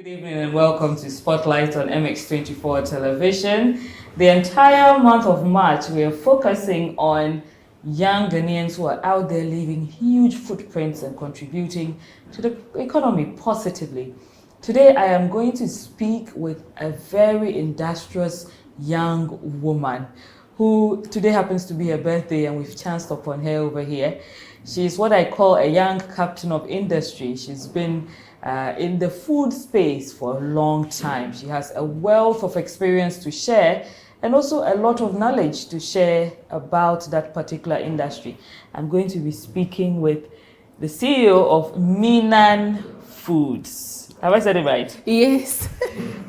Good evening and welcome to Spotlight on MX24 television. The entire month of March, we are focusing on young Ghanaians who are out there leaving huge footprints and contributing to the economy positively. Today, I am going to speak with a very industrious young woman who today happens to be her birthday, and we've chanced upon her over here. She's what I call a young captain of industry. She's been in the food space for a long time. She has a wealth of experience to share and also a lot of knowledge to share about that particular industry. I'm going to be speaking with the CEO of Minan Foods. Have I said it right? Yes.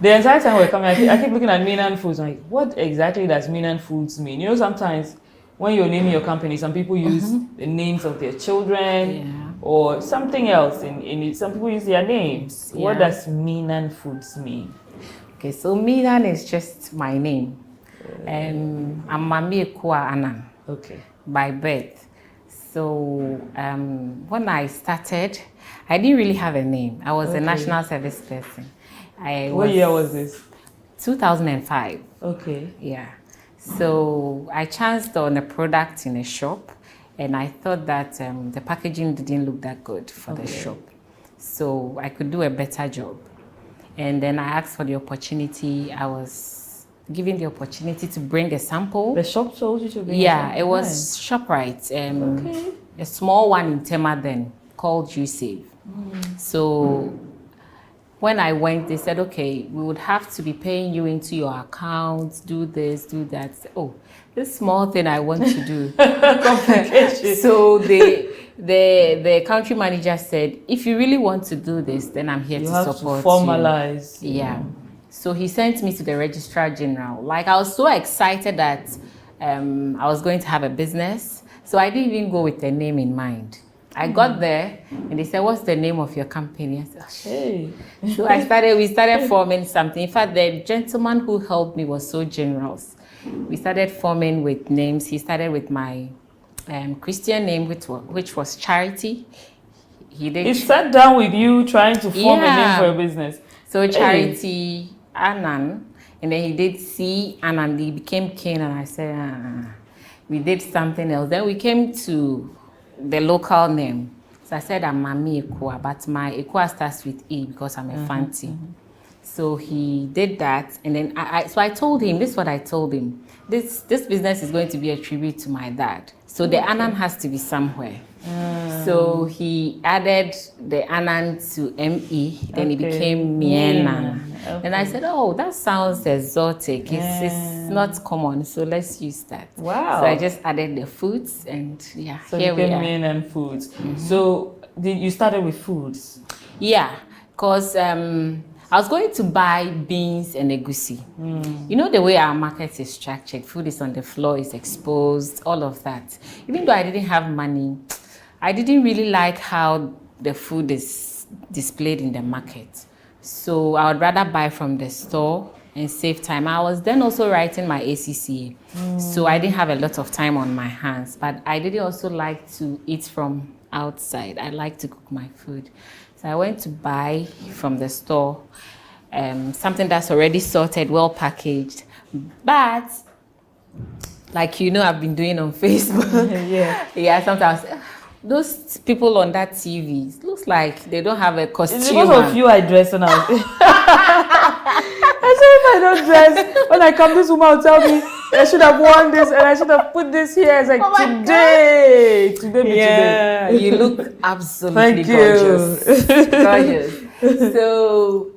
The entire time we're coming, I keep looking at Minan Foods. I'm like, what exactly does Minan Foods mean? You know, sometimes when you're naming your company, some people use the names of their children or something else. In it. Some people use their names. Yeah. What does Minan Foods mean? Okay, so Minan is just my name. I'm Mami Ekua Anan. Okay. By birth. So when I started, I didn't really have a name. I was a national service person. What year was this? 2005. Okay. Yeah. So I chanced on a product in a shop, and I thought that the packaging didn't look that good for the shop. So I could do a better job. And then I asked for the opportunity. I was given the opportunity to bring a sample. The shop told you to bring a sample? Yeah, it was ShopRite. A small one in Tema then called USave. So when I went, they said, okay, we would have to be paying you into your account, do this, do that. Oh, this small thing I want to do. So the country manager said, if you really want to do this, then I'm here to support you. You have to formalize. Yeah. So he sent me to the Registrar General. Like, I was so excited that I was going to have a business. So I didn't even go with a name in mind. I got there and they said, what's the name of your company? I said, oh, hey. So we started forming something. In fact, the gentleman who helped me was so generous. We started forming with names. He started with my Christian name, which was Charity. He sat down with you trying to form a name for a business. So Charity Anan, and then he did C Anan. He became King, and I said, we did something else. Then we came to the local name. So I said I'm Mami Ekua, but my Ekua starts with E because I'm a Fanti. So he did that, and then I told him, this is what I told him. This business is going to be a tribute to my dad. So the Anan has to be somewhere. So he added the Anan to ME, then it became Miena. And I said, oh, that sounds exotic. It's not common, so let's use that. Wow. So I just added the foods, and so here we are. Miena Foods. So you started with foods? Yeah, because I was going to buy beans and egusi. You know the way our market is structured, food is on the floor, it's exposed, all of that. Even though I didn't have money, I didn't really like how the food is displayed in the market. So I would rather buy from the store and save time. I was then also writing my ACCA, so I didn't have a lot of time on my hands, but I didn't also like to eat from outside. I like to cook my food. So I went to buy from the store something that's already sorted, well packaged. But, like I've been doing on Facebook. Sometimes those people on that TV, it looks like they don't have a costume. It's because of you I dress on out. I said if I don't dress, when I come, this woman will tell me I should have worn this and I should have put this here. It's like today. You look absolutely gorgeous. Gorgeous. So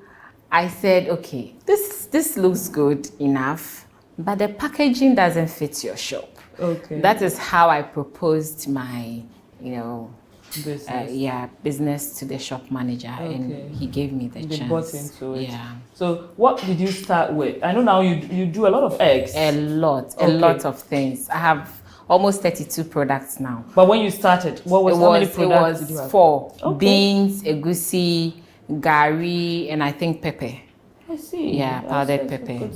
I said, okay, this looks good enough, but the packaging doesn't fit your shop. Okay. That is how I proposed my, business to the shop manager, and he gave me the chance. Bought into it. Yeah. So what did you start with? I know now you do a lot of eggs. A lot of things. I have almost 32 products now. But when you started, how many products did you have? 4. Okay. Beans, egusi, gari, and I think pepper. I see. Yeah, powdered pepper.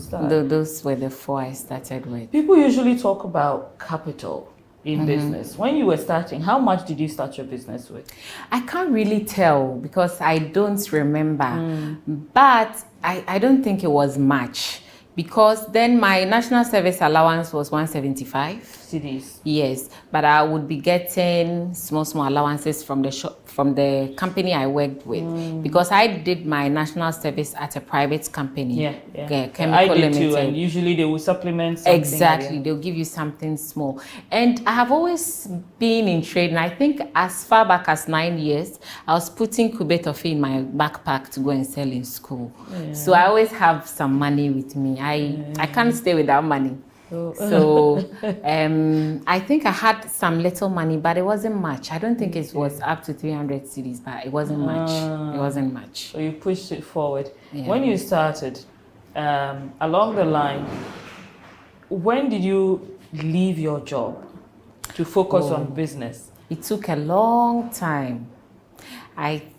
Those were the 4 I started with. People usually talk about capital. in business. When you were starting, how much did you start your business with? I can't really tell because I don't remember, but I don't think it was much because then my national service allowance was 175 CDs. Yes, but I would be getting small allowances from the shop, from the company I worked with, because I did my national service at a private company. Chemical I did Limited. too, and usually they will supplement something. Exactly, they'll give you something small. And I have always been in trade, and I think as far back as 9 years, I was putting kube toffee in my backpack to go and sell in school. So I always have some money with me. I can't stay without money. So I think I had some little money, but it wasn't much. I don't think it was up to 300 cedis, but it wasn't much. It wasn't much. So you pushed it forward. When you started, along the line, when did you leave your job to focus on business? It took a long time.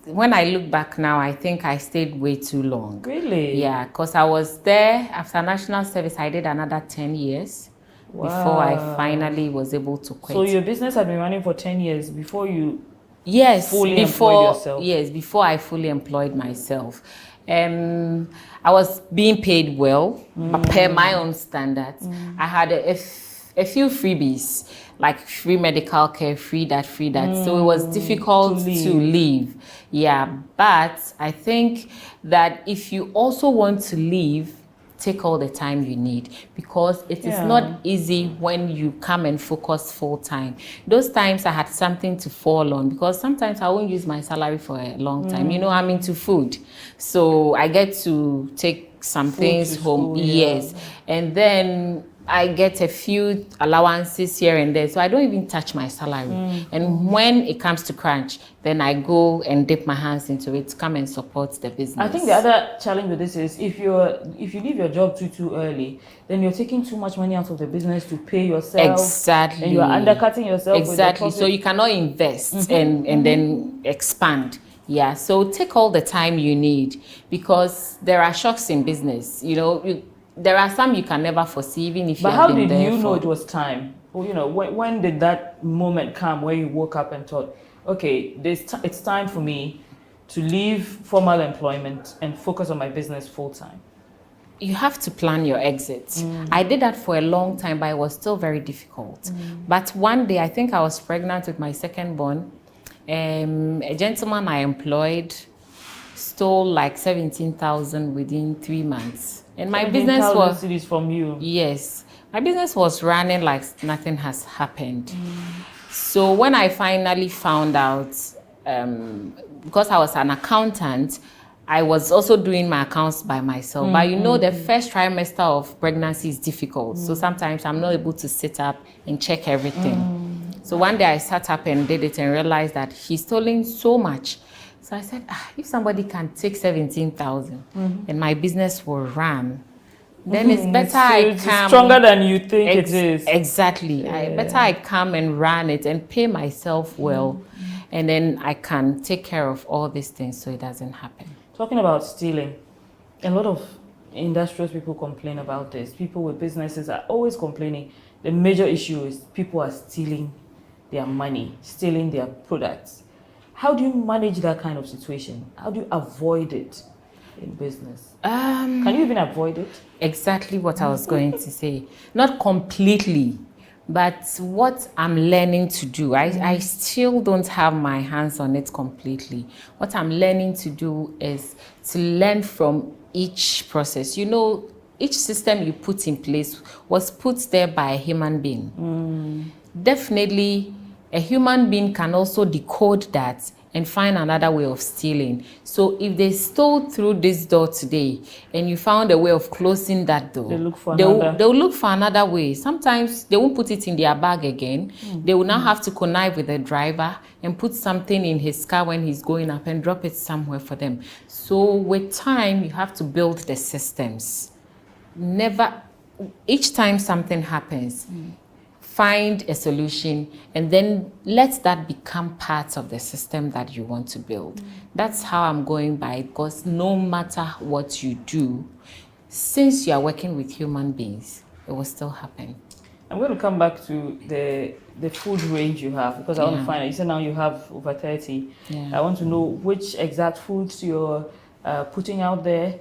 When I look back now, I think I stayed way too long. Really? Yeah, because I was there after national service. I did another 10 years before I finally was able to quit. So your business had been running for 10 years before you fully employed yourself? Yes, before I fully employed myself. I was being paid well, per my own standards. I had a few freebies, like free medical care, free that. So it was difficult to leave. Yeah, but I think that if you also want to leave, take all the time you need, because it is not easy when you come and focus full time. Those times I had something to fall on, because sometimes I won't use my salary for a long time. You know, I'm into food, so I get to take some things home. Yes, and then I get a few allowances here and there, so I don't even touch my salary. And when it comes to crunch, then I go and dip my hands into it to come and support the business. I think the other challenge with this is if you leave your job too early, then you're taking too much money out of the business to pay yourself. Exactly. And you are undercutting yourself. Exactly. So you cannot invest and then expand. Yeah. So take all the time you need, because there are shocks in business. You know, there are some you can never foresee, even if you have been there. But how did you know it was time? Well, you know, when did that moment come where you woke up and thought, okay, it's time for me to leave formal employment and focus on my business full time? You have to plan your exit. I did that for a long time, but it was still very difficult. But one day, I think I was pregnant with my second born. A gentleman I employed stole like 17,000 within 3 months. And my business was cities from you. Yes, my business was running like nothing has happened. So when I finally found out, because I was an accountant, I was also doing my accounts by myself. But you know, the first trimester of pregnancy is difficult. So sometimes I'm not able to sit up and check everything. So one day I sat up and did it and realized that he's stolen so much. So I said, if somebody can take 17,000 and my business will run, then it's better I come. Stronger than you think it is. Exactly. Better I come and run it and pay myself well, and then I can take care of all these things so it doesn't happen. Talking about stealing, a lot of industrious people complain about this. People with businesses are always complaining. The major issue is people are stealing their money, stealing their products. How do you manage that kind of situation? How do you avoid it in business? Can you even avoid it? Exactly what I was going to say. Not completely, but what I'm learning to do. I still don't have my hands on it completely. What I'm learning to do is to learn from each process. You know, each system you put in place was put there by a human being. Definitely, a human being can also decode that and find another way of stealing. So if they stole through this door today and you found a way of closing that door, they'll look for another way. Sometimes they won't put it in their bag again. They will now have to connive with the driver and put something in his car when he's going up and drop it somewhere for them. So with time, you have to build the systems. Each time something happens, find a solution and then let that become part of the system that you want to build. That's how I'm going by, because no matter what you do, since you are working with human beings, it will still happen. I'm going to come back to the food range you have, because I want to Yeah. find out. You said now you have over 30. Yeah. I want to know which exact foods you're putting out there,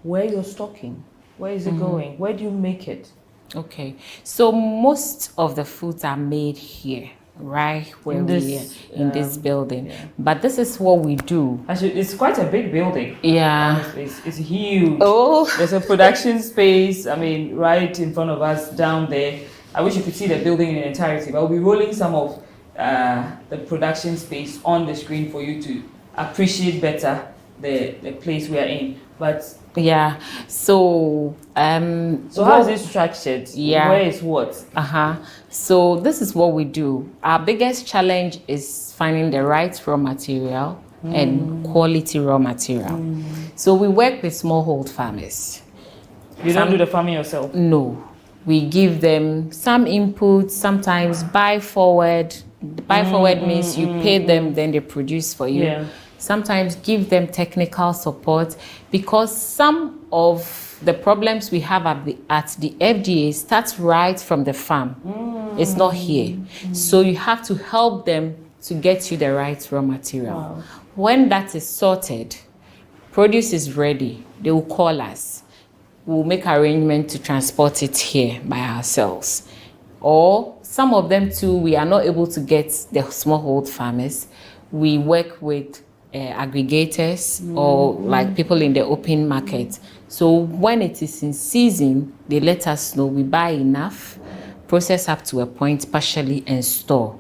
where you're stocking, where is it going, where do you make it? Okay, so most of the foods are made here, right where In we this, are in this building. yeah. But this is what we do. Actually, it's quite a big building. Yeah. Honestly, it's huge. Oh. There's a production space, I mean, right in front of us down there. I wish you could see the building in entirety, but we'll be rolling some of the production space on the screen for you to appreciate better the place we are in. But Yeah. So how is it structured? Yeah. Where is what? So this is what we do. Our biggest challenge is finding the right raw material and quality raw material. So we work with smallhold farmers. You don't do the farming yourself? No. We give them some input, sometimes buy forward. Buy forward means you pay them, then they produce for you. Yeah. Sometimes give them technical support, because some of the problems we have at the FDA starts right from the farm. It's not here. So you have to help them to get you the right raw material. Wow. When that is sorted, produce is ready, they will call us. We'll make arrangement to transport it here by ourselves. Or some of them too, we are not able to get the smallhold farmers. We work with aggregators or like people in the open market. So when it is in season, they let us know. We buy enough, process up to a point partially, and store.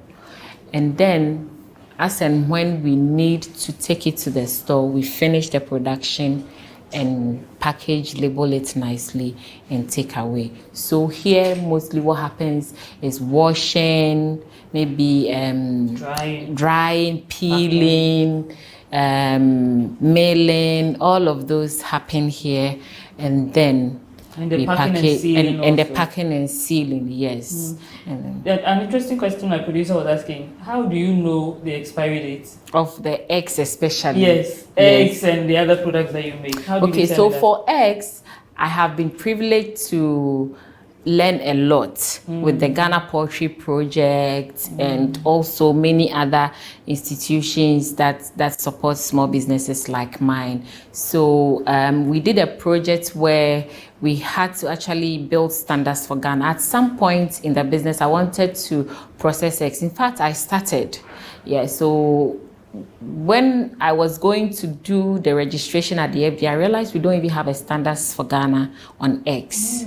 And then as and when we need to take it to the store, we finish the production and package, label it nicely, and take away. So here, mostly what happens is washing, maybe drying, peeling, mailing, all of those happen here, and then And the we packing and package sealing and the also. packing and sealing, yes. And An interesting question my producer was asking: how do you know the expiry date? of the eggs especially. Yes, eggs and the other products that you make. How do Okay, you so tell that? for eggs, I have been privileged to learn a lot with the Ghana Poultry Project and also many other institutions that support small businesses like mine. So we did a project where we had to actually build standards for Ghana. At some point in the business, I wanted to process eggs. In fact, I started. Yeah, so when I was going to do the registration at the FDA, I realized we don't even have a standards for Ghana on eggs.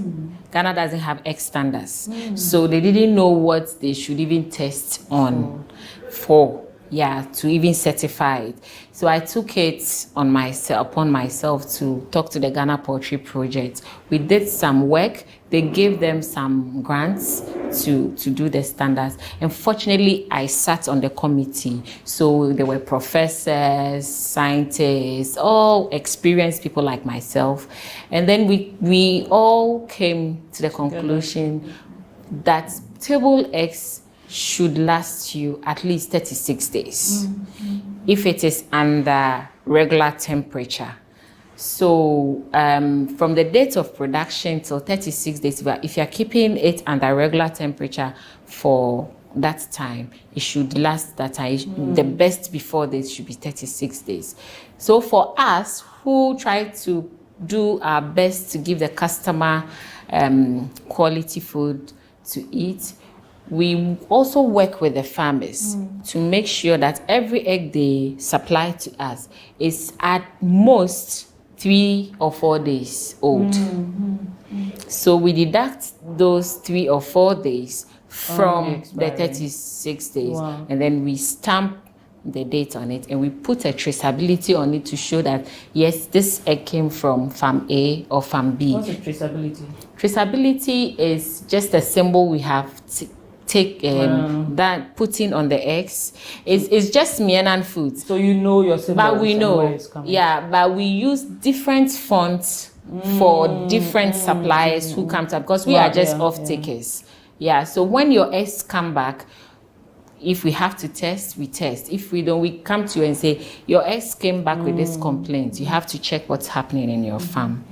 Ghana doesn't have egg standards. So they didn't know what they should even test on for, to even certify it. So I took it on upon myself to talk to the Ghana Poultry Project. We did some work. They gave them some grants to do the standards. And fortunately, I sat on the committee. So there were professors, scientists, all experienced people like myself. And then we all came to the conclusion that table eggs should last you at least 36 days if it is under regular temperature. So from the date of production till 36 days, but if you're keeping it under regular temperature for that time, it should last that time. The best before this should be 36 days. So for us who try to do our best to give the customer quality food to eat, we also work with the farmers to make sure that every egg they supply to us is at most 3 or 4 days old. So we deduct those 3 or 4 days from the 36 days, and then we stamp the date on it, and we put a traceability on it to show that yes, this egg came from farm A or farm B. What's the traceability? Traceability is just a symbol we have that putting on the eggs. It's just Myanmar food. So you know your symbols, but we and know, where it's coming. but we use different fonts for different suppliers who come to, because we are just off takers. So when your eggs come back, if we have to test, we test. If we don't, we come to you and say, your eggs came back with this complaint. You have to check what's happening in your farm.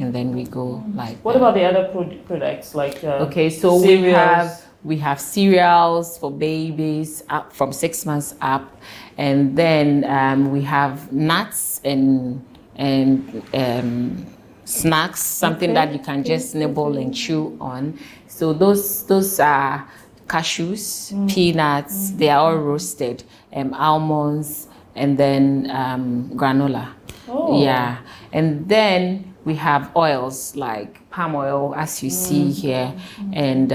and then we go like What that. about the other products like Okay, so cereals? we have cereals for babies up from 6 months up, and then we have nuts and snacks, something that you can just nibble and chew on. So those are cashews, peanuts. They are all roasted, almonds, and then granola. Oh. Yeah, and then we have oils like palm oil, as you see here, and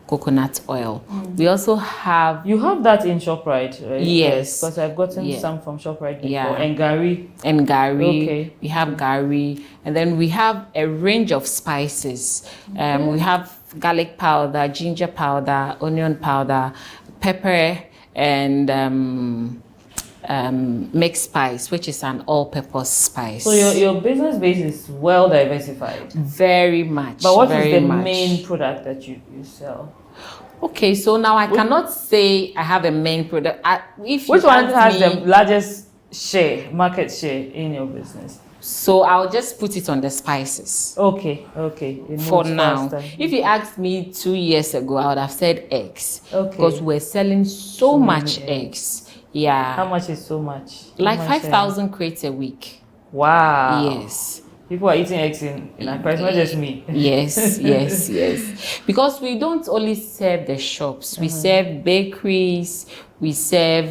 coconut oil. We also have... You have that in ShopRite, right? Yes. Because I've gotten some from ShopRite before. Yeah. And Gary. And Gary. Okay. We have Gary. And then we have a range of spices. We have garlic powder, ginger powder, onion powder, pepper, and mixed spice, which is an all-purpose spice. So your business base is well diversified. Very much. But what is very the much. main product that you sell? Okay, so now I cannot say I have a main product. Which one has the largest market share in your business? So I'll just put it on the spices. Okay. For now. Faster. If you asked me 2 years ago, I would have said eggs. Okay. Because we're selling so much eggs. Yeah. How much is so much? Like 5,000 crates a week. Wow. Yes. People are eating eggs in Accra, it's not just me. Yes. Because we don't only serve the shops. We serve bakeries. We serve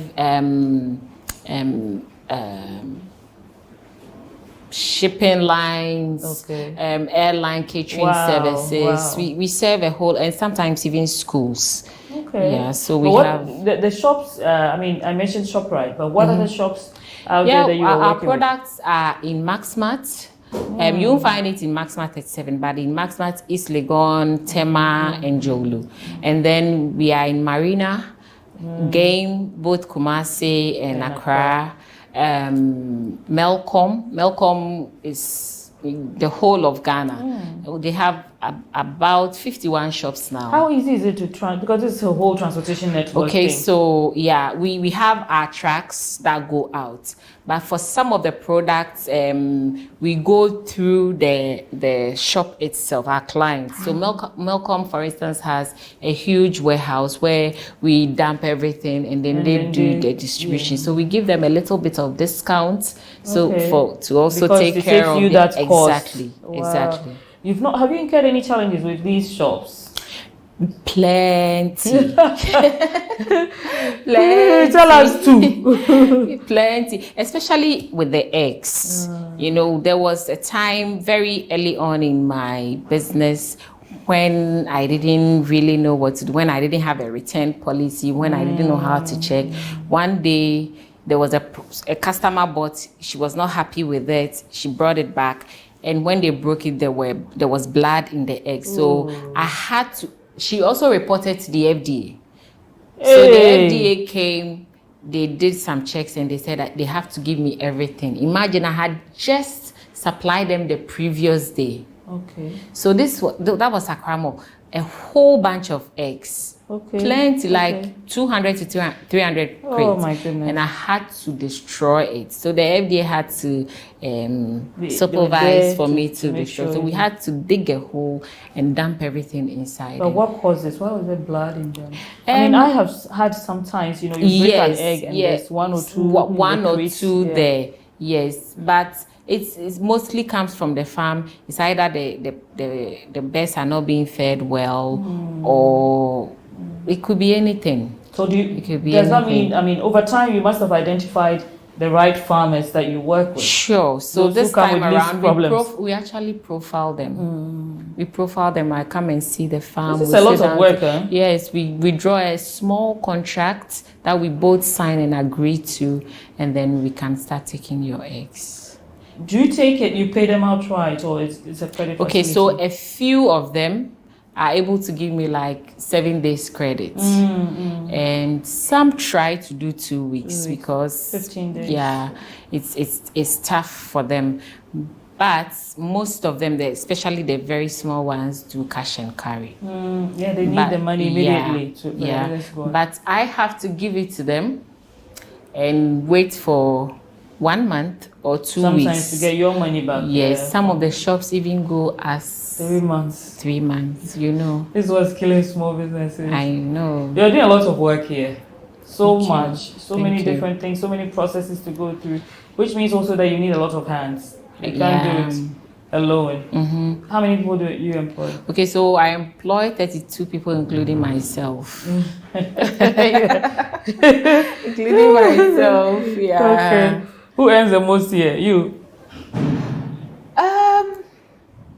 shipping lines, airline catering services. We serve a whole, and sometimes even schools. Okay. Yeah, so we have... The shops, I mentioned ShopRite, but what are the shops out there that you are our working products are in Maxmart. You won't find it in Maxmart 37, but in Maxmart, East Legon, Tema, and Jolu. And then we are in Marina, Game, both Kumasi and Accra. Melcom is the whole of Ghana. They have about 51 shops now. How easy is it to because it's a whole transportation network? Okay, thing. so yeah, we have our trucks that go out, but for some of the products, we go through the shop itself, our clients. So Melcom, for instance, has a huge warehouse where we dump everything, and then they do the distribution. So we give them a little bit of discount, to also take care of that exactly. Wow. Exactly. Have you incurred any challenges with these shops? Plenty. Tell us too. Plenty, especially with the eggs. There was a time very early on in my business when I didn't really know what to do, when I didn't have a return policy, when I didn't know how to check. One day, there was a customer bought, she was not happy with it, she brought it back, and when they broke it, there was blood in the egg. So I had to... She also reported to the FDA. So the FDA came, they did some checks, and they said that they have to give me everything. Imagine, I had just supplied them the previous day. Okay. So that was Akramo, a whole bunch of eggs. Okay. Plenty, like 200 to 300 crates. Oh my goodness. And I had to destroy it. So the FDA had to supervise for me to destroy. Sure. So we had to dig a hole and dump everything inside. But what caused this? Why was there blood in them? I have had sometimes, you break an egg and there's one or two there. Yes, but it mostly comes from the farm. It's either the birds are not being fed well, or it could be anything. So does that mean, over time you must have identified the right farmers that you work with? Sure. So Those this time around, we actually profile them. We profile them. I come and see the farm. This is a lot of work, huh? Yes, we draw a small contract that we both sign and agree to, and then we can start taking your eggs. Do you take it, you pay them outright, or it's a credit facility? Okay, so a few of them are able to give me like 7 days credit. And some try to do 2 weeks because 15 days. Yeah, it's tough for them. But most of them, especially the very small ones, do cash and carry. They need the money immediately. But I have to give it to them and wait for 1 month or 2 Sometimes weeks. to get your money back. Yes, some of the shops even go as 3 months. 3 months, you know. This was killing small businesses. I know. You're doing a lot of work here. So Thank much. you. So Thank many you. different things, so many processes to go through, which means also that you need a lot of hands. You can't do it alone. How many people do you employ? Okay, so I employ 32 people, including myself. Including myself, yeah. Okay. Who earns the most here? You?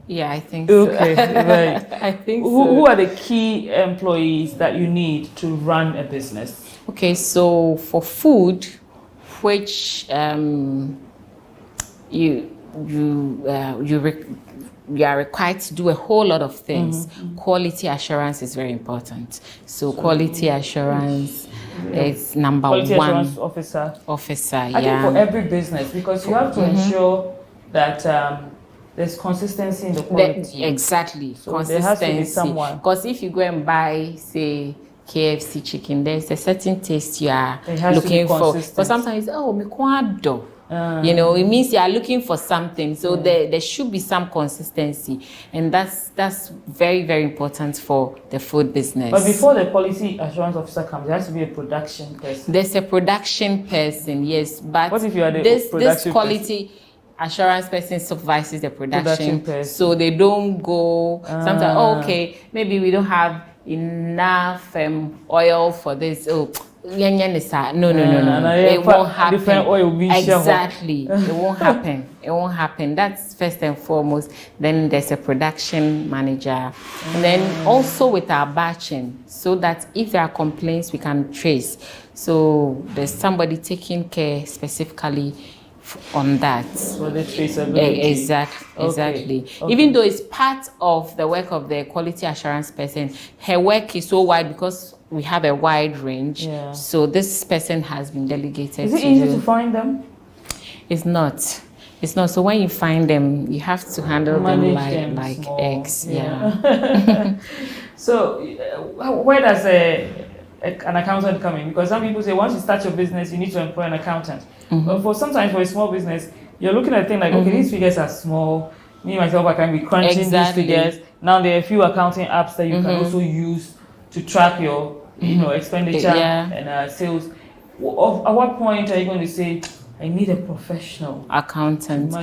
Yeah, I think so. Okay, right. I think Who are the key employees that you need to run a business? Okay, so for food, which you are required to do a whole lot of things. Quality assurance is very important. So quality assurance is number Quality one. assurance officer. I think for every business, because you have to ensure that there's consistency in the quality. Exactly, So consistency. there has to be someone. Because if you go and buy, say, KFC chicken, there's a certain taste you are looking for. But sometimes, me kwado. You know, it means you are looking for something. So there should be some consistency. And that's very, very important for the food business. But before the quality assurance officer comes, there has to be a production person. There's a production person, yes. But what if you are the this person? quality assurance person supervises the production person. So they don't go sometimes, okay, maybe we don't have enough oil for this. No. It won't happen. Different oil will be exactly. It won't happen. It won't happen. That's first and foremost. Then there's a production manager. And then also with our batching, so that if there are complaints, we can trace. So there's somebody taking care specifically on that. For the traceability. Exactly. Okay. Even though it's part of the work of the quality assurance person, her work is so wide because we have a wide range. Yeah. So this person has been delegated. Is it easy to find them? It's not. It's not. So when you find them, you have to handle them like eggs. Yeah. So where does an accountant come in? Because some people say once you start your business, you need to employ an accountant. But sometimes for a small business, you're looking at things like, okay, these figures are small. Me, myself, I can be crunching these figures. Now there are a few accounting apps that you can also use to track your expenditure and sales. At what point are you going to say, I need a professional accountant?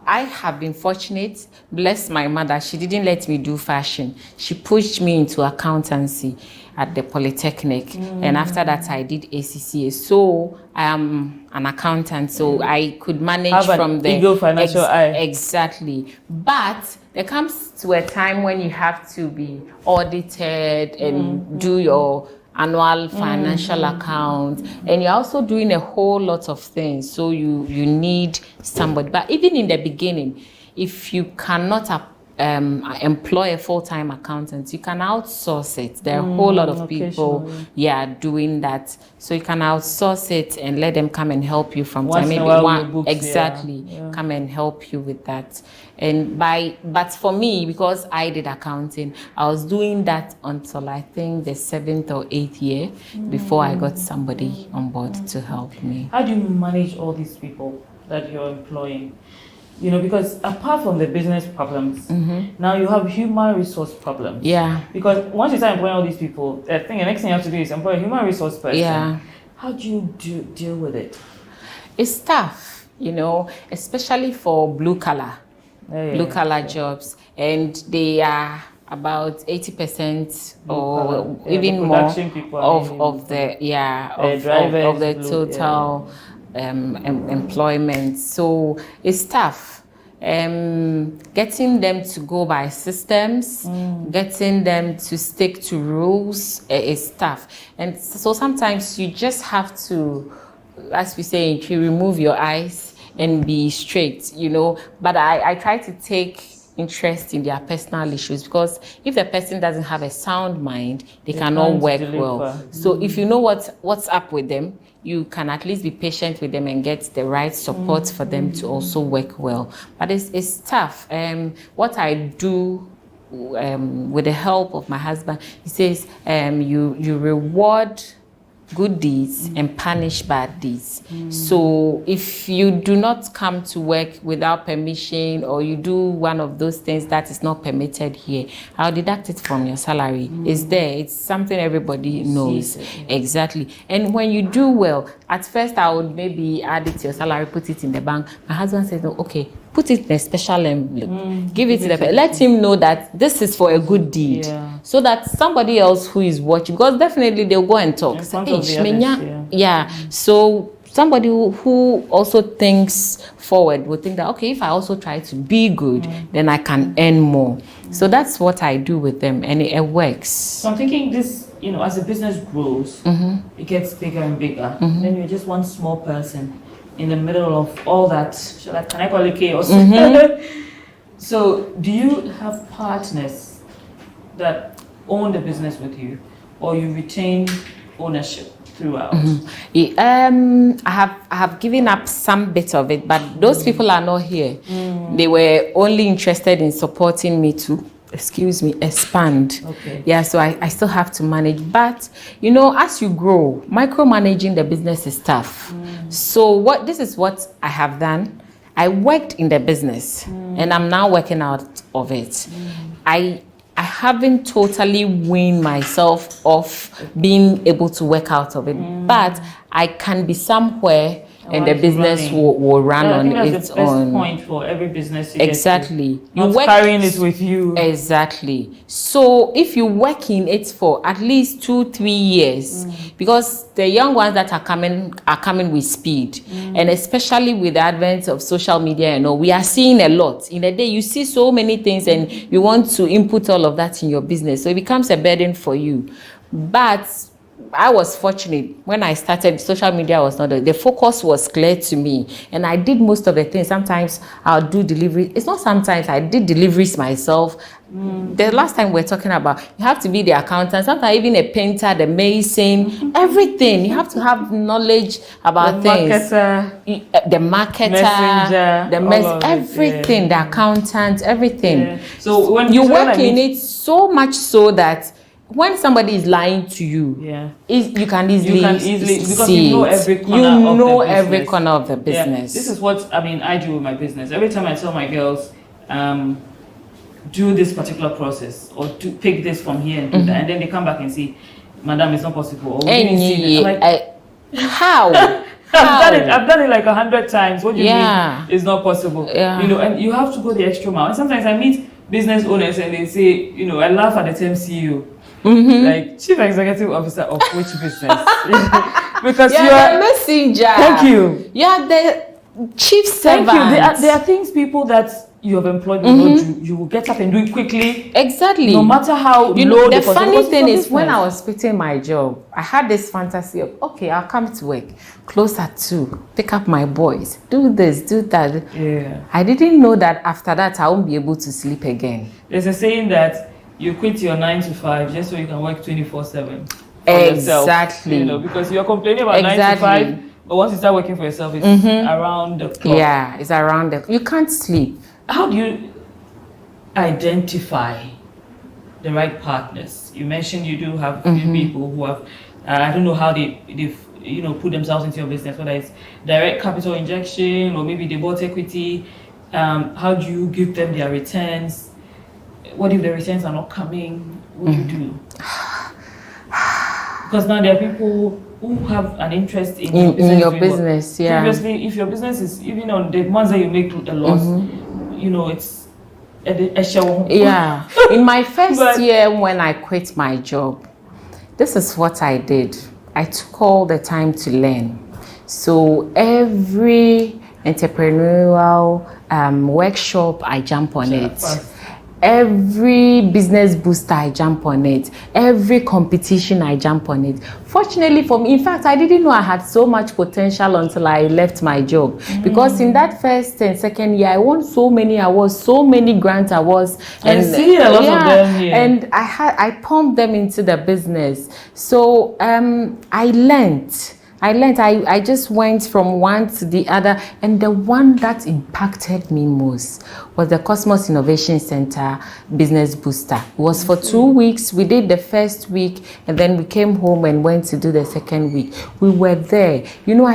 I have been fortunate. Bless my mother. She didn't let me do fashion. She pushed me into accountancy at the Polytechnic. And after that, I did ACCA. So I am an accountant. So I could manage from the eagle financial eye. Exactly. But there comes to a time when you have to be audited and do your annual financial account, and you're also doing a whole lot of things, so you need somebody. But even in the beginning, if you cannot employ a full-time accountant, you can outsource it. There are a whole lot of people doing that, so you can outsource it and let them come and help you from time maybe one come and help you with that. But for me, because I did accounting, I was doing that until I think the 7th or 8th year before I got somebody on board to help me. How do you manage all these people that you're employing? You know, because apart from the business problems, now you have human resource problems. Yeah. Because once you start employing all these people, I think the next thing you have to do is employ a human resource person. Yeah. How do you deal with it? It's tough, especially for blue collar jobs, and they are about 80% or even more of the total employment. So it's tough. Getting them to go by systems, getting them to stick to rules is tough. And so sometimes you just have to, as we say, you remove your eyes and be straight, But I try to take interest in their personal issues, because if the person doesn't have a sound mind, they cannot work well. So if you know what's up with them, you can at least be patient with them and get the right support for them to also work well. But it's tough. What I do with the help of my husband, he says, you reward good deeds and punish bad deeds. So if you do not come to work without permission, or you do one of those things that is not permitted here, I'll deduct it from your salary. It's there. It's something everybody knows. Exactly. And when you do well, at first I would maybe add it to your salary, put it in the bank. My husband said, "No, okay, put it in a special envelope, give it to the let him know that this is for a good deed." So that somebody else who is watching, because definitely they'll go and talk. So somebody who also thinks forward will think that, okay, if I also try to be good, then I can earn more. So that's what I do with them, and it works. So I'm thinking this, as the business grows, it gets bigger and bigger. Then you're just one small person in the middle of all that, can I call it chaos? So do you have partners that own the business with you, or you retain ownership throughout? I have given up some bit of it, but those people are not here. They were only interested in supporting me to expand. So I still have to manage, but as you grow, micromanaging the business is tough. So this is what I have done. I worked in the business and I'm now working out of it. I haven't totally weaned myself off being able to work out of it, but I can be somewhere and the business will run on its own. That's the best point for every business. Exactly. You work carrying it with you. Exactly. So if you work in it for at least 2-3 years, because the young ones that are coming with speed, and especially with the advent of social media, we are seeing a lot. In a day, you see so many things, and you want to input all of that in your business. So it becomes a burden for you. But I was fortunate when I started. Social media was not the focus was clear to me, and I did most of the things. Sometimes I'll do delivery. It's not sometimes I did deliveries myself. The last time we're talking about, you have to be the accountant, sometimes even a painter, the mason, everything. You have to have knowledge about things. The marketer, messenger, everything, the accountant, everything. So when you work in it so much so that when somebody is lying to you, you can easily because see you know every corner of the business. This is what I do with my business. Every time I tell my girls, do this particular process, or to pick this from here and do that, and then they come back and say, "Madam, it's not possible." Or, how? I've done it like 100 times. What do you mean it's not possible? And you have to go the extra mile. And sometimes I meet business owners and they say, I laugh at the term CEO. Like chief executive officer of which business? Because you are the messenger. Thank you. Yeah, the chief servant. Thank you. There are things people that you have employed will not do. You will get up and do it quickly. Exactly. No matter how low the funny thing is, when I was quitting my job, I had this fantasy of, okay, I'll come to work close at 2, pick up my boys, do this, do that. I didn't know that after that I won't be able to sleep again. There's a saying that you quit your 9 to 5 just so you can work 24/7. Exactly. Yourself, because you're complaining about 9 to 5, but once you start working for yourself, it's around the clock. Yeah, it's around the clock. You can't sleep. How do you identify the right partners? You mentioned you do have people who have, I don't know how they've put themselves into your business, whether it's direct capital injection or maybe they bought equity. How do you give them their returns? What if the returns are not coming? What do you do? Because now there are people who have an interest in your business. Previously, if your business is even on the ones that you make a loss, it's a show. In my first year when I quit my job, this is what I did. I took all the time to learn. So every entrepreneurial workshop, I jump on it. Every business booster, I jump on it. Every competition, I jump on it. Fortunately for me, in fact, I didn't know I had so much potential until I left my job. Because in that first and second year, I won so many awards, so many grant awards. And I see a lot of them here. And I pumped them into the business. So I learned. I learned, I just went from one to the other. And the one that impacted me most was the Cosmos Innovation Center Business Booster. It was for 2 weeks. We did the first week, and then we came home and went to do the second week. We were there. You know,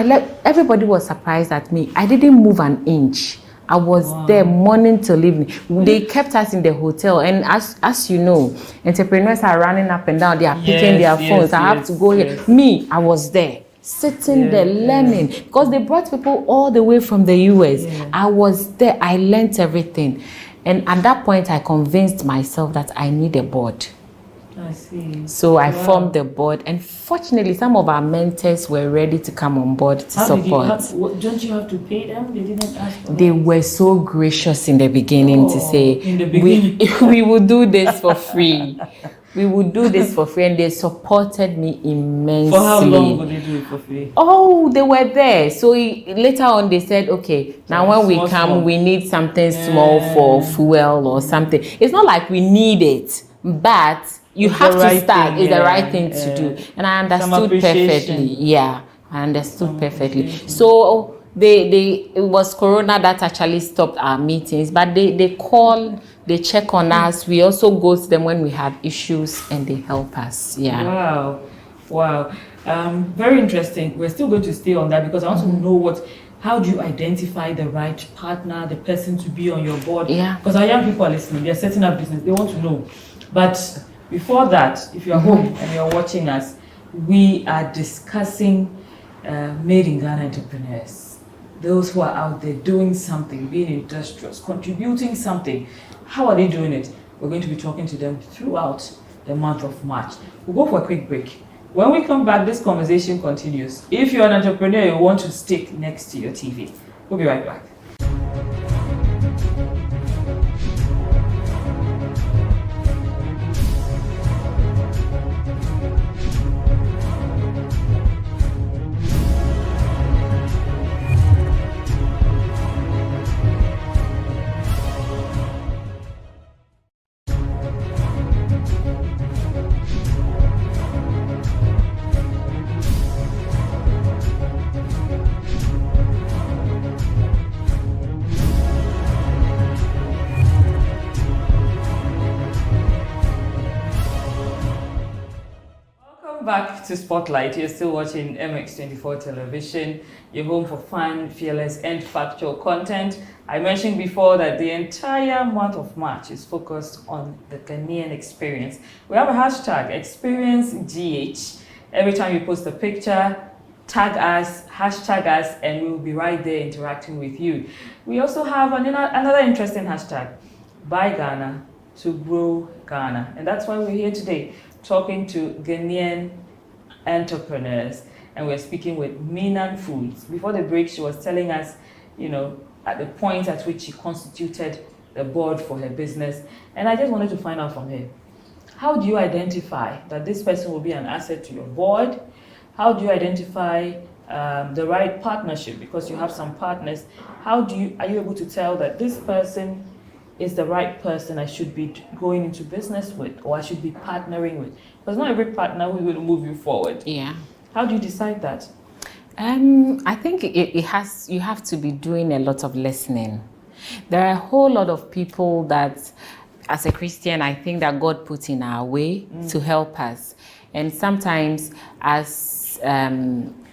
everybody was surprised at me. I didn't move an inch. I was there morning till evening. They kept us in the hotel, and as you know, entrepreneurs are running up and down. They are picking their phones. I have to go here. Me, I was there, sitting there learning, because they brought people all the way from the US. I was there. I learned everything, and at that point, I convinced myself that I need a board. I see. So I formed the board, and fortunately, some of our mentors were ready to come on board to support. Don't you have to pay them? They didn't ask for They were so gracious in the beginning to say, in the beginning. we will do this for free. We would do this for free, and they supported me immensely. For how long would they do it for free? Oh, they were there. So later on, they said, okay, now when we come, we need something small for fuel or something. It's not like we need it, but you have to start. It's the right thing to do. And I understood perfectly. Yeah, I understood perfectly. So it was Corona that actually stopped our meetings, but they call, they check on us. We also go to them when we have issues, and they help us. Yeah. Wow. Very interesting. We're still going to stay on that, because I want to know how do you identify the right partner, the person to be on your board? Yeah. Because our young people are listening. They're setting up business. They want to know. But before that, if you're home and you're watching us, we are discussing made in Ghana entrepreneurs. Those who are out there doing something, being industrious, contributing something. How are they doing it? We're going to be talking to them throughout the month of March. We'll go for a quick break. When we come back, this conversation continues. If you're an entrepreneur, you want to stick next to your TV. We'll be right back. Back to Spotlight. You're still watching MX24 television, your home for fun, fearless, and factual content. I mentioned before that the entire month of March is focused on the Ghanaian experience. We have a hashtag, ExperienceGH. Every time you post a picture, tag us, hashtag us, and we'll be right there interacting with you. We also have another interesting hashtag, Buy Ghana to Grow Ghana. And that's why we're here today, talking to Ghanaian entrepreneurs, and we're speaking with Minan Foods. Before the break, she was telling us, at the point at which she constituted the board for her business, and I just wanted to find out from her, how do you identify that this person will be an asset to your board? How do you identify the right partnership, because you have some partners? Are you able to tell that this person is the right person I should be going into business with, or I should be partnering with? Because not every partner will move you forward. Yeah. How do you decide that? I think you have to be doing a lot of listening. There are a whole lot of people that, as a Christian, I think that God put in our way to help us. And sometimes as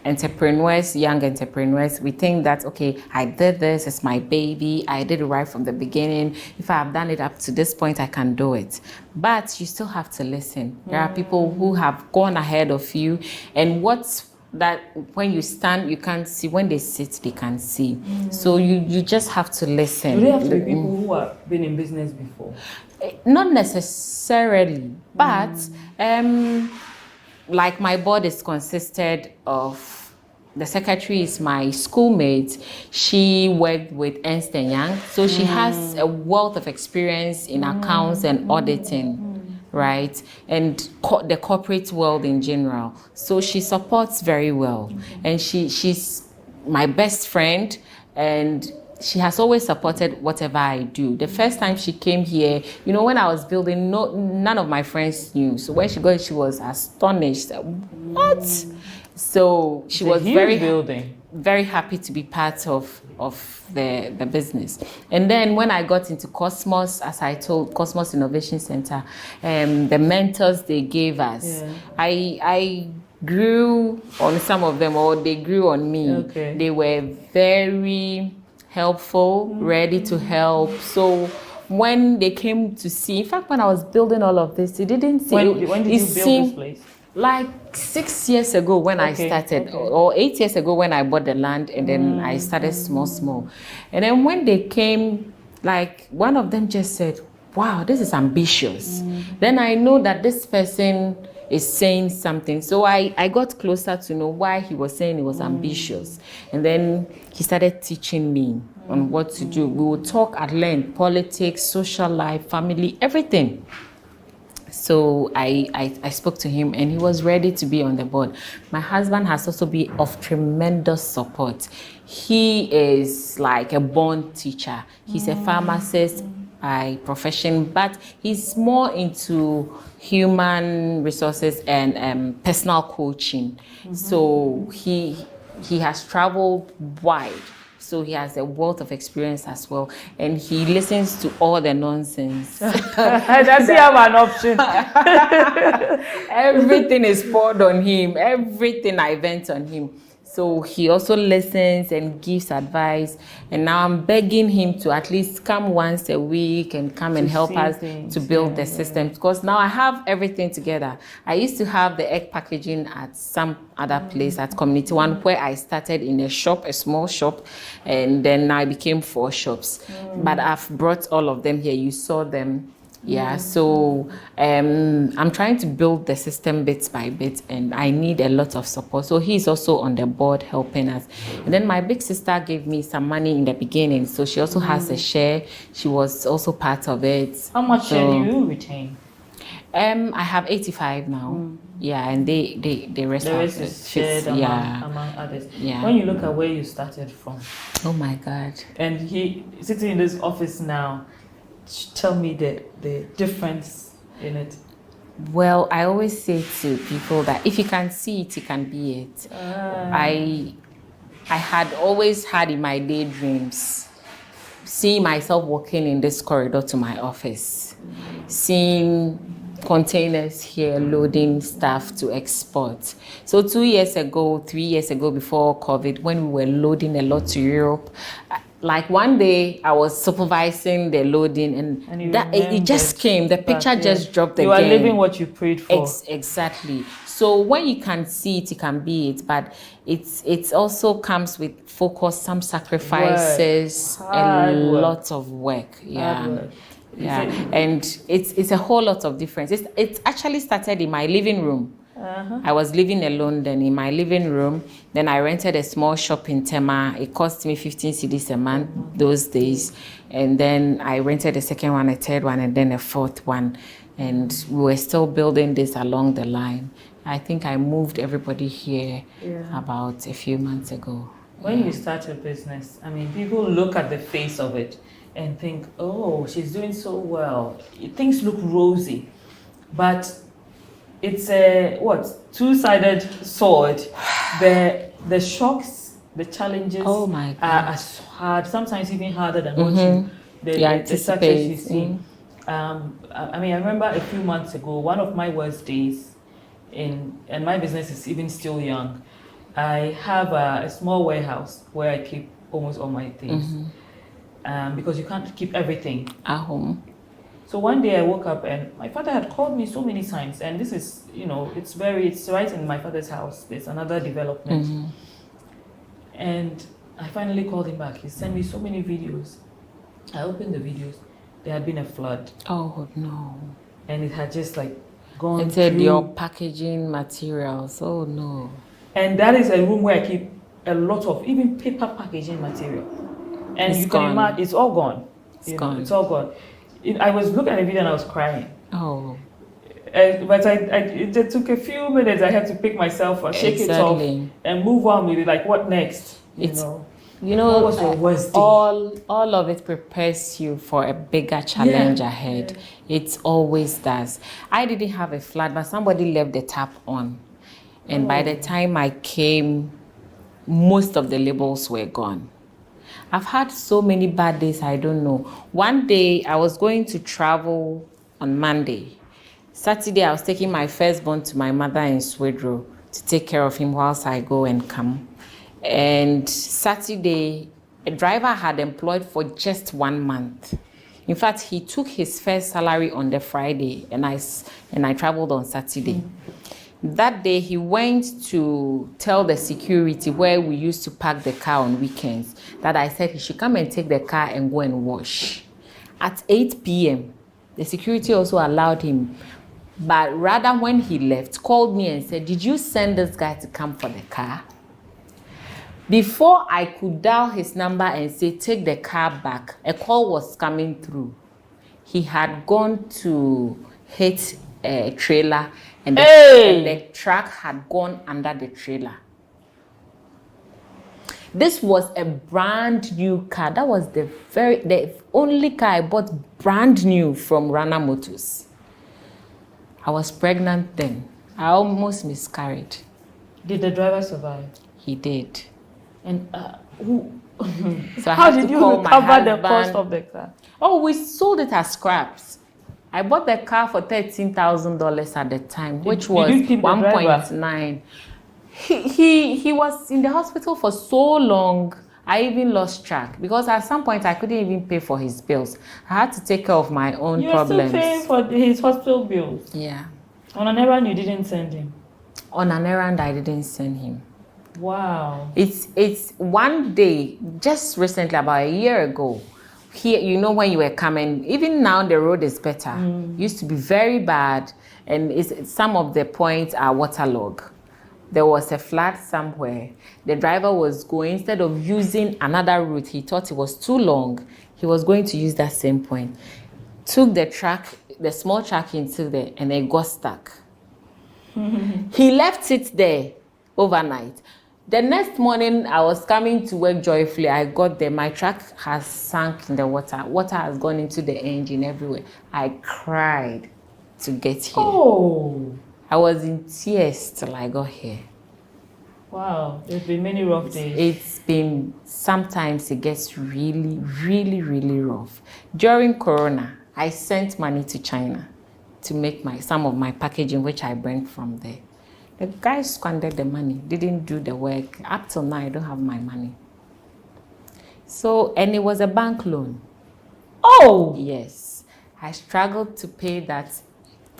entrepreneurs, young entrepreneurs, we think that, okay, I did this, it's my baby, I did it right from the beginning. If I have done it up to this point, I can do it. But you still have to listen. There are people who have gone ahead of you, and what's that when you stand, you can't see. When they sit, they can see. So you just have to listen. Do they have to be people who have been in business before? Not necessarily, but like my board is consisted of, the secretary is my schoolmate. She worked with Ernst & Young, so she has a wealth of experience in accounts and auditing, right? And the corporate world in general. So she supports very well. And she's my best friend, and she has always supported whatever I do. The first time she came here, when I was building, none of my friends knew. So when she got it, she was astonished. What? So she It's a was huge building. very happy to be part of the business. And then when I got into Cosmos, as I told, Cosmos Innovation Center, the mentors they gave us, I grew on some of them, or they grew on me. Okay. They were very helpful, ready to help. So when they came to see, in fact, when I was building all of this, they didn't see. When did you build this place? Like 6 years ago when I started, or 8 years ago when I bought the land, and then I started small. And then when they came, like one of them just said, wow, this is ambitious. Then I know that this person is saying something. So I got closer to know why he was saying it was ambitious. And then he started teaching me on what to do. We would talk at length, politics, social life, family, everything. So I spoke to him, and he was ready to be on the board. My husband has also been of tremendous support. He is like a born teacher. He's a pharmacist by profession, but he's more into human resources and personal coaching. So he has traveled wide. So he has a wealth of experience as well, and he listens to all the nonsense. Does he have an option? Everything is poured on him. Everything I vent on him. So he also listens and gives advice. And now I'm begging him to at least come once a week and come and help us to build the system. Because now I have everything together. I used to have the egg packaging at some other place, at Community One, where I started in a shop, a small shop. And then I became 4 shops. But I've brought all of them here. You saw them. Yeah, so I'm trying to build the system bit by bit, and I need a lot of support. So he's also on the board helping us. And then my big sister gave me some money in the beginning, so she also has a share. She was also part of it. How much share do you retain? I have 85 now. Yeah, and the rest is shared among others. Yeah. When you look at where you started from, oh my God. And he sitting in this office now, tell me the difference in it. Well, I always say to people that if you can see it, you can be it. I had always had in my daydreams seeing myself walking in this corridor to my office, seeing containers here loading stuff to export. So 2 years ago, 3 years ago, before COVID, when we were loading a lot to Europe, like one day I was supervising the loading, and that it just came. The picture just dropped again. You are living what you prayed for. Exactly. So when you can see it, you can be it. But it's also comes with focus, some sacrifices, a lot of work. Yeah. Yeah. And it's a whole lot of difference. It's actually started in my living room. I was living alone then in my living room. Then I rented a small shop in Tema. It cost me 15 cedis a month those days. And then I rented a second one, a third one, and then a fourth one. And we were still building this along the line. I think I moved everybody here about a few months ago. When you start a business, I mean, people look at the face of it and think, oh, she's doing so well. Things look rosy. But it's a two-sided sword. The shocks, the challenges are as hard, sometimes even harder than what the success you see. I mean, I remember a few months ago, one of my worst days, and my business is even still young. I have a small warehouse where I keep almost all my things, because you can't keep everything at home. So one day I woke up and my father had called me so many times, and this is, it's right in my father's house. There's another development. And I finally called him back. He sent me so many videos. I opened the videos. There had been a flood. Oh no. And it had just gone It said your packaging materials. Oh no. And that is a room where I keep a lot of even paper packaging material. And you can imagine, it's all gone. It's all gone. I was looking at the video and I was crying. Oh. But it took a few minutes. I had to pick myself up, shake it off, and move on with it. What next? What was your worst day? All of it prepares you for a bigger challenge ahead. It always does. I didn't have a flood, but somebody left the tap on. And by the time I came, most of the labels were gone. I've had so many bad days, I don't know. One day, I was going to travel on Monday. Saturday, I was taking my firstborn to my mother in Swedro to take care of him whilst I go and come. And Saturday, a driver had employed for just 1 month. In fact, he took his first salary on the Friday, and I traveled on Saturday. That day, he went to tell the security where we used to park the car on weekends that I said he should come and take the car and go and wash. At 8 p.m., the security also allowed him, but rather when he left, called me and said, "Did you send this guy to come for the car?" Before I could dial his number and say, "Take the car back," a call was coming through. He had gone to hit a trailer and the truck had gone under the trailer. This was a brand new car. That was the only car I bought brand new from Rana Motors. I was pregnant then. I almost miscarried. Did the driver survive? He did. And who? So How did you recover the cost of the car? Oh, we sold it as scraps. I bought the car for $13,000 at the time, which was 1.9. He was in the hospital for so long, I even lost track because at some point I couldn't even pay for his bills. I had to take care of my own problems. You were still paying for his hospital bills? Yeah. On an errand you didn't send him? On an errand I didn't send him. Wow. It's one day, just recently, about a year ago, here, you know, when you were coming, even now the road is better. Used to be very bad, and some of the points are waterlogged. There was a flood somewhere. The driver was going, instead of using another route, he thought it was too long. He was going to use that same point. Took the truck, the small truck into there, and it got stuck. He left it there overnight. The next morning, I was coming to work joyfully. I got there. My truck has sunk in the water. Water has gone into the engine everywhere. I cried to get here. Oh. I was in tears till I got here. Wow. There's been many rough days. It's been, sometimes it gets really, really, really rough. During Corona, I sent money to China to make some of my packaging, which I bring from there. The guy squandered the money, didn't do the work. Up till now, I don't have my money. So, and it was a bank loan. Oh! Yes. I struggled to pay that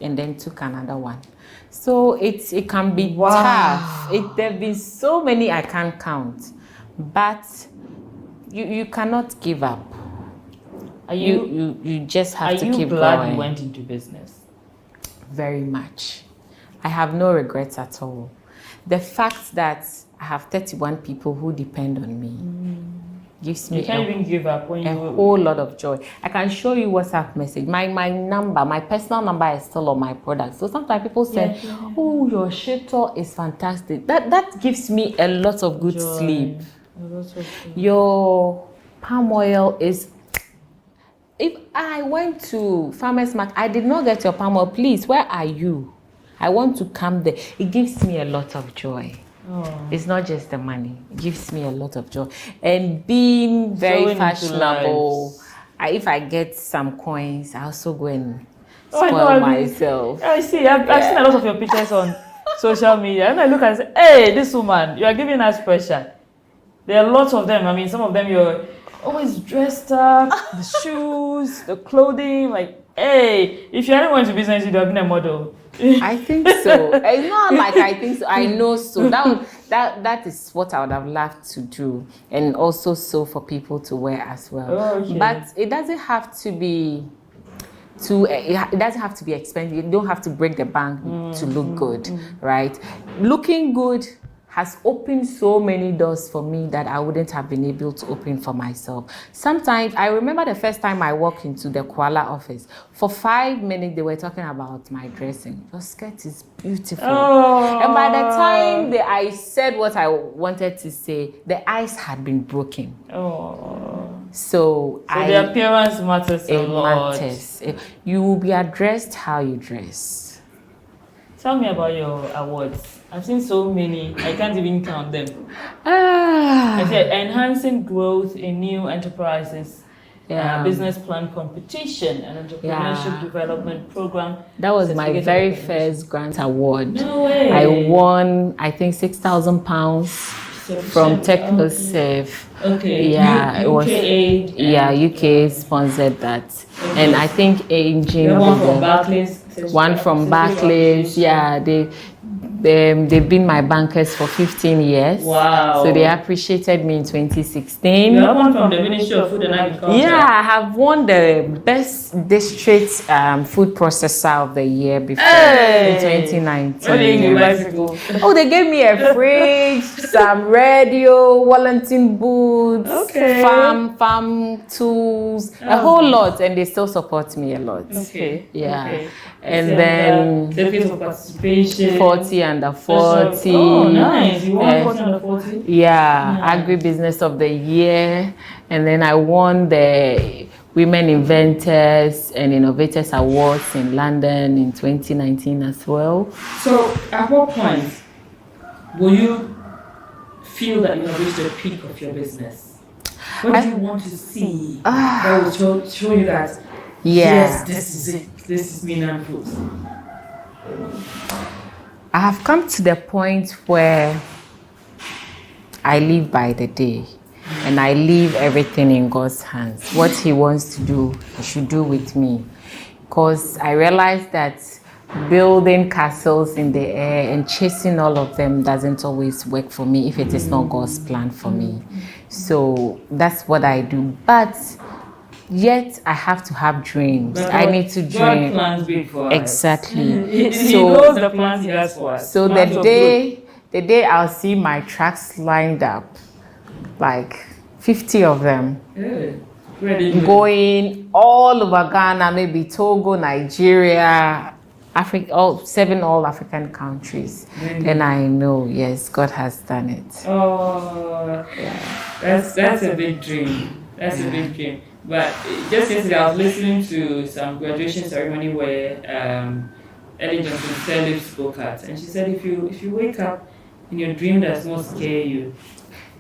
and then took another one. So, it can be tough. There have been so many I can't count. But you cannot give up. You just have to keep going. Are you glad you went into business? Very much. I have no regrets at all. The fact that I have 31 people who depend on me gives me a whole lot of joy. I can show you WhatsApp message. My number, my personal number is still on my product. So sometimes people say, "Oh, your shitter is fantastic." That gives me a lot of good sleep. Your palm oil is... If I went to Farmers Market, I did not get your palm oil. Please, where are you? I want to come there. It gives me a lot of joy. Oh. It's not just the money. It gives me a lot of joy. And being very fashionable, if I get some coins, I also go and spoil myself. I see. I've seen a lot of your pictures on social media. And I look and say, "Hey, this woman, you are giving us pressure." There are lots of them. I mean, some of them you're always dressed up, the shoes, the clothing. Like, hey, if you're going into business, you'd have been a model. I think so. It's not like I think so. I know so. That is what I would have loved to do, and also so for people to wear as well. Oh, okay. But it doesn't have to be it doesn't have to be expensive. You don't have to break the bank to look good, right? Looking good has opened so many doors for me that I wouldn't have been able to open for myself. Sometimes, I remember the first time I walked into the Kuala office. For 5 minutes, they were talking about my dressing. Your skirt is beautiful. Oh. And by the time I said what I wanted to say, the ice had been broken. Oh. So the appearance matters a lot. Matters. You will be addressed how you dress. Tell me about your awards. I've seen so many. I can't even count them. Ah. I said enhancing growth in new enterprises. Yeah. Business plan competition and entrepreneurship development program. That was my very first grant award. No way. I won, I think, £6,000 from TechnoServe. Okay. Yeah, it was. Aid. Yeah, UK sponsored that, and I think Engine. One from Barclays. One from Barclays. Yeah, they've been my bankers for 15 years. Wow. So they appreciated me in 2016. You have one from the Ministry of Food and Agriculture. Yeah, I have won the best district food processor of the year before in 2019. Oh, they gave me a fridge, some radio, Wellington boots, farm tools, a whole lot, and they still support me a lot. Okay. Yeah. Okay. And then certificate for participation. 40 under 40. Oh, nice. You won 40 under 40? Yeah, Agribusiness of the Year. And then I won the Women Inventors and Innovators Awards in London in 2019 as well. So, at what point will you feel that you have reached the peak of your business? What do you want to see that will show you that, yes, this is it. This is Mina Foods? I have come to the point where I live by the day and I leave everything in God's hands. What He wants to do, He should do with me. Because I realize that building castles in the air and chasing all of them doesn't always work for me if it is not God's plan for me. So that's what I do. But yet I have to have dreams. But I need to dream. God plans big for us. Exactly. He knows the plans He has for us. So the day I'll see my tracks lined up, like 50 of them, going all over Ghana, maybe Togo, Nigeria, Africa, all African countries. And I know, yes, God has done it. Oh, yeah. That's a big dream. That's a big dream. But just yesterday, I was listening to some graduation ceremony where Ellen Johnson spoke at, and she said, if you wake up and your dream does not scare you,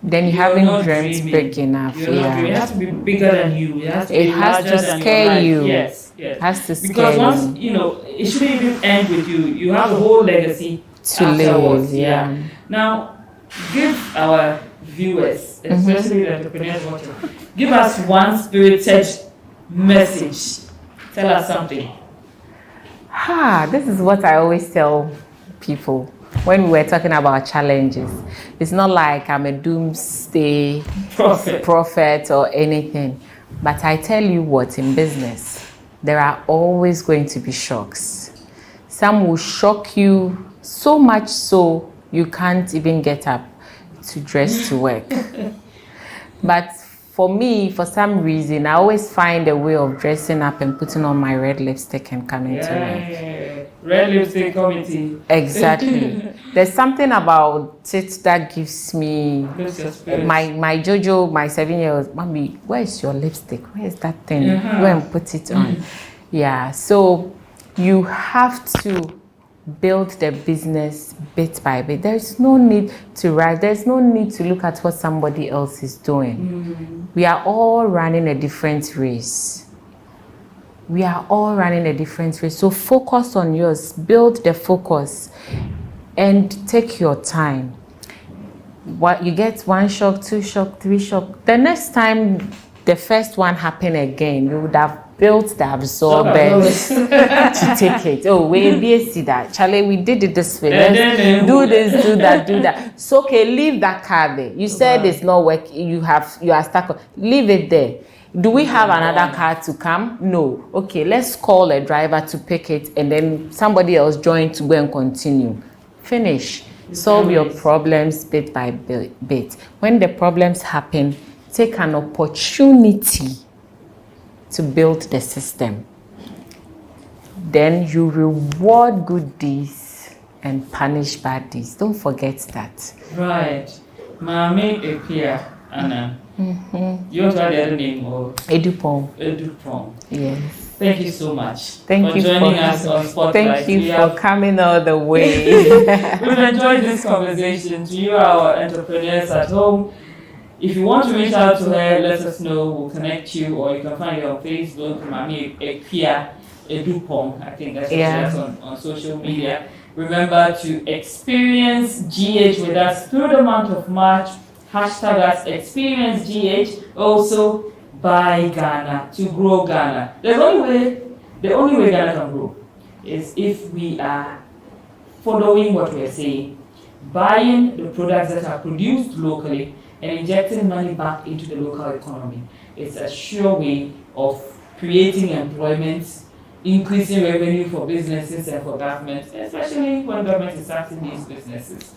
then you haven't dreamt big enough. It has to be bigger than you. It has to be larger to than scare your life. you. Yes. It has to scare because once you. It shouldn't even end with you. You have a whole legacy to afterwards. live. Yeah. Now, give our viewers, especially the entrepreneurs watching, give us one spirited message. Tell us something. This is what I always tell people when we were talking about challenges. It's not like I'm a doomsday prophet or anything. But I tell you what, in business, there are always going to be shocks. Some will shock you so much so you can't even get up to dress to work. But for me, for some reason, I always find a way of dressing up and putting on my red lipstick and coming to work. Red lipstick committee. Exactly. There's something about it that gives me my Jojo, my 7-year-old, Mommy, where is your lipstick? Where is that thing? Go and put it on. Yeah. So you have to build the business bit by bit. There's no need to rush. There's no need to look at what somebody else is doing. We are all running a different race. So focus on yours. Build the focus and take your time. What you get, 1 shock, 2 shock, 3 shock. The next time the first one happen again, you would have built the absorbers to take it. Oh, we see that. Charlie, we did it this way. Let's do this, do that. So okay, leave that car there. You said it's not working. You are stuck. Leave it there. Do we have another car to come? No. Okay, let's call a driver to pick it and then somebody else join to go and continue. Finish. Solve your problems bit by bit. When the problems happen, take an opportunity to build the system. Then you reward good deeds and punish bad deeds. Don't forget that. Right. Mami Epia Anna. You have the other name or Edupong. Edupong. Yes. Thank you so much Thank for you joining for us on Spotlight. Thank you for coming all the way. We've enjoyed this conversation. To you, our entrepreneurs at home, if you want to reach out to her, let us know. We'll connect you, or you can find her on Facebook, Mami Ekia Edupong. I think that's what she has on social media. Remember to experience GH with us through the month of March. Hashtag us experience GH. Also, buy Ghana to grow Ghana. The only way Ghana can grow is if we are following what we're saying, buying the products that are produced locally and injecting money back into the local economy. It's a sure way of creating employment, increasing revenue for businesses and for governments, especially when government is starting these businesses.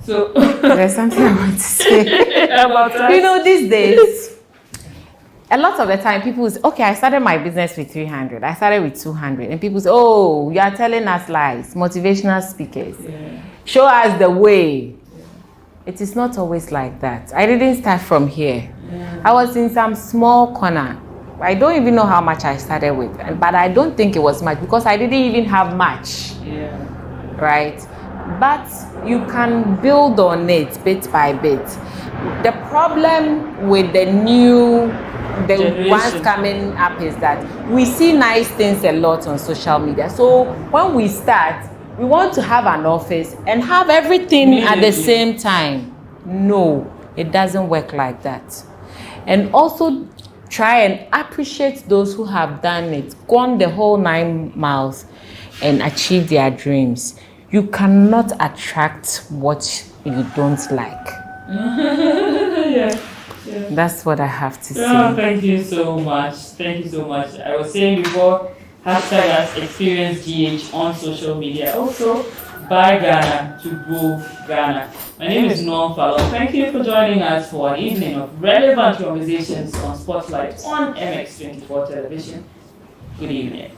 So there's something I want to say about that. You know, these days, a lot of the time people say, okay, I started my business with 300, I started with 200, and people say, oh, you are telling us lies. Motivational speakers, show us the way. It is not always like that. I didn't start from here. I was in some small corner. I don't even know how much I started with, but I don't think it was much because I didn't even have much. Right? But you can build on it bit by bit. The problem with the ones coming up is that we see nice things a lot on social media. So when we start, we want to have an office and have everything at the same time. No, it doesn't work like that. And also try and appreciate those who have done it, gone the whole 9 miles and achieved their dreams. You cannot attract what you don't like. That's what I have to say. Oh, thank you so much. Thank you so much. I was saying before, hashtag us experience GH on social media. Also, buy Ghana to grow Ghana. My name is Norm Fallon. Thank you for joining us for an evening of relevant conversations on Spotlight on MX24 television. Good evening.